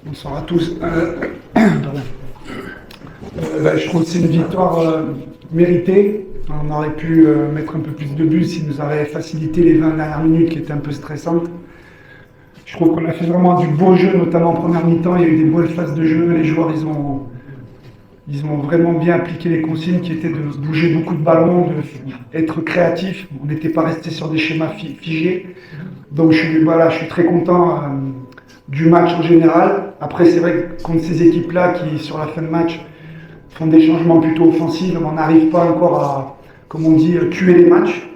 Bonsoir à tous. Je trouve que c'est une victoire méritée. On aurait pu mettre un peu plus de buts s'il nous avait facilité les 20 dernières minutes qui étaient un peu stressantes. Je trouve qu'on a fait vraiment du beau jeu, notamment en première mi-temps. Il y a eu des bonnes phases de jeu. Les joueurs, ils ont vraiment bien appliqué les consignes qui étaient de bouger beaucoup de ballons, d'être créatifs. On n'était pas resté sur des schémas figés. Donc je suis très content du match en général. Après, c'est vrai que contre ces équipes-là qui, sur la fin de match, font des changements plutôt offensifs, on n'arrive pas encore à, comme on dit, tuer les matchs.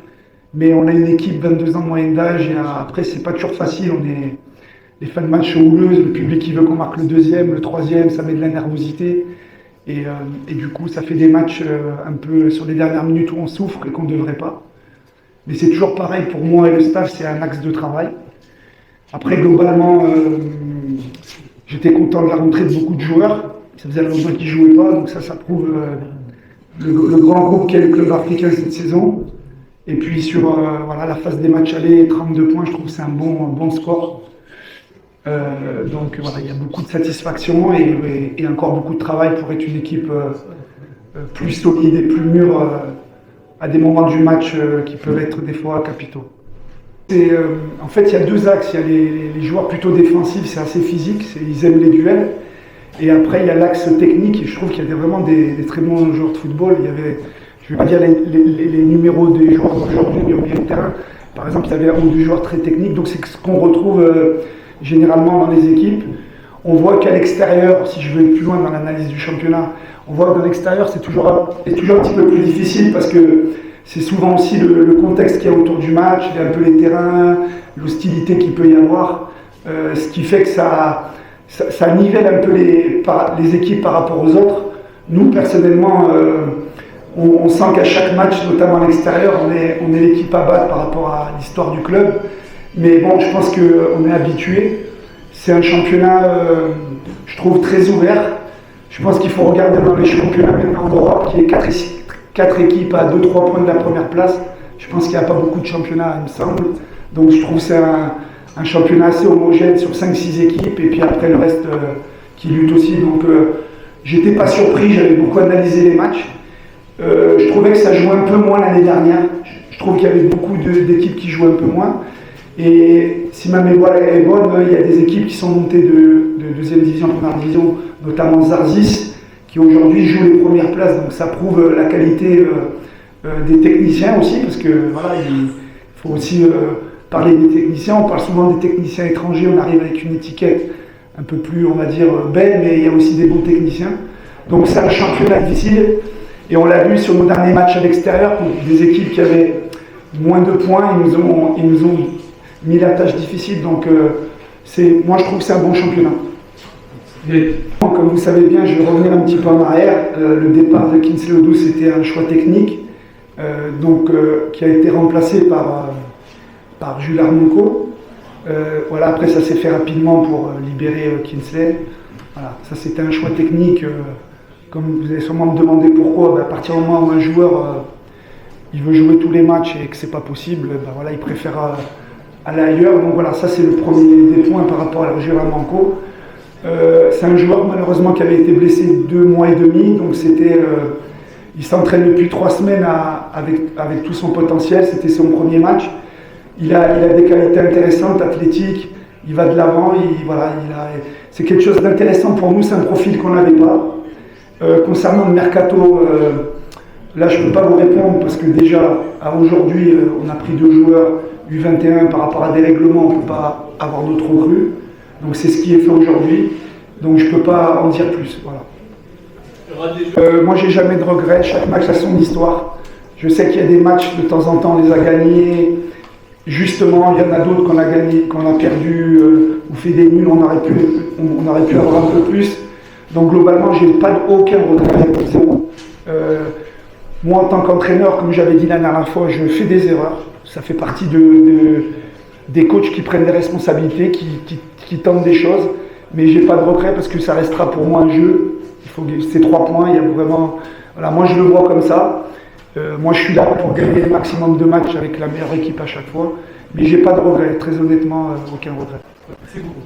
Mais on a une équipe 22 ans de moyenne d'âge et après, c'est pas toujours facile. Les fins de match sont houleuses, le public qui veut qu'on marque le deuxième, le troisième, ça met de la nervosité. Et du coup, ça fait des matchs un peu sur les dernières minutes où on souffre et qu'on ne devrait pas. Mais c'est toujours pareil, pour moi et le staff, c'est un axe de travail. Après, globalement, j'étais content de la rentrée de beaucoup de joueurs. Ça faisait longtemps qu'ils ne jouaient pas, donc ça prouve le grand groupe qu'est le club africain cette saison. Et puis sur la phase des matchs allés, 32 points, je trouve que c'est un bon score. Donc voilà, il y a beaucoup de satisfaction et encore beaucoup de travail pour être une équipe plus solide et plus mûre à des moments du match qui peuvent être des fois capitaux. En fait, il y a deux axes. Il y a les joueurs plutôt défensifs, c'est assez physique, ils aiment les duels. Et après, il y a l'axe technique, et je trouve qu'il y a vraiment des très bons joueurs de football. Il y avait, je ne vais pas dire les numéros des joueurs d'aujourd'hui, mais au milieu de terrain. Par exemple, il y avait un ou deux joueurs très techniques, donc c'est ce qu'on retrouve généralement dans les équipes. On voit qu'à l'extérieur, si je veux être plus loin dans l'analyse du championnat, on voit que dans l'extérieur, c'est toujours un petit peu plus difficile parce que c'est souvent aussi le contexte qu'il y a autour du match, un peu les terrains, l'hostilité qu'il peut y avoir, ce qui fait que ça nivelle un peu les équipes par rapport aux autres. Nous, personnellement, on sent qu'à chaque match, notamment à l'extérieur, on est l'équipe à battre par rapport à l'histoire du club. Mais bon, je pense qu'on est habitué. C'est un championnat, je trouve, très ouvert. Je pense qu'il faut regarder dans les championnats maintenant d'Europe, qui est 4 équipes à 2-3 points de la première place. Je pense qu'il n'y a pas beaucoup de championnats, il me semble. Donc je trouve que c'est un championnat assez homogène sur 5-6 équipes, et puis après le reste qui lutte aussi. Donc j'étais pas surpris, j'avais beaucoup analysé les matchs. Je trouvais que ça jouait un peu moins l'année dernière. Je trouve qu'il y avait beaucoup d'équipes qui jouaient un peu moins. Et si ma mémoire est bonne, il y a des équipes qui sont montées de deuxième division, première division, notamment Zarzis, qui aujourd'hui jouent les premières places. Donc ça prouve la qualité des techniciens aussi, parce que voilà, il faut aussi parler des techniciens. On parle souvent des techniciens étrangers, on arrive avec une étiquette un peu plus, on va dire, belle, mais il y a aussi des bons techniciens. Donc c'est un championnat difficile, et on l'a vu sur nos derniers matchs à l'extérieur, des équipes qui avaient moins de points, ils nous ont mis la tâche difficile, donc moi je trouve que c'est un bon championnat. Comme vous savez bien, je vais revenir un petit peu en arrière. Le départ de Kingsley Odou, c'était un choix technique, qui a été remplacé par Jules Armonco. Après ça s'est fait rapidement pour libérer Kingsley. Voilà, ça c'était un choix technique. Comme vous allez sûrement me demander pourquoi, à partir du moment où un joueur il veut jouer tous les matchs et que c'est pas possible, il préfère aller ailleurs. Donc voilà, ça c'est le premier des points par rapport à Jules Armonco. C'est un joueur malheureusement qui avait été blessé 2 mois et demi, donc il s'entraîne depuis 3 semaines avec tout son potentiel. C'était son premier match. Il a des qualités intéressantes, athlétiques, il va de l'avant, c'est quelque chose d'intéressant pour nous, c'est un profil qu'on n'avait pas. Concernant le mercato, là je ne peux pas vous répondre parce que déjà à aujourd'hui on a pris 2 joueurs U21 par rapport à des règlements, on ne peut pas avoir d'autres recrues. Donc c'est ce qui est fait aujourd'hui, donc je ne peux pas en dire plus. Voilà. Moi j'ai jamais de regrets, chaque match a son histoire. Je sais qu'il y a des matchs de temps en temps on les a gagnés. Justement, il y en a d'autres qu'on a gagné, qu'on a perdu ou fait des nuls, on aurait pu avoir un peu plus. Donc globalement, j'ai aucun regret. Moi en tant qu'entraîneur, comme j'avais dit la dernière fois, je fais des erreurs. Ça fait partie des coachs qui prennent des responsabilités, qui tentent des choses, mais j'ai pas de regret parce que ça restera pour moi un jeu. Ces 3 points, il y a vraiment. Voilà, moi je le vois comme ça. Moi je suis là pour gagner le maximum de matchs avec la meilleure équipe à chaque fois, mais j'ai pas de regret, très honnêtement, aucun regret. Merci beaucoup.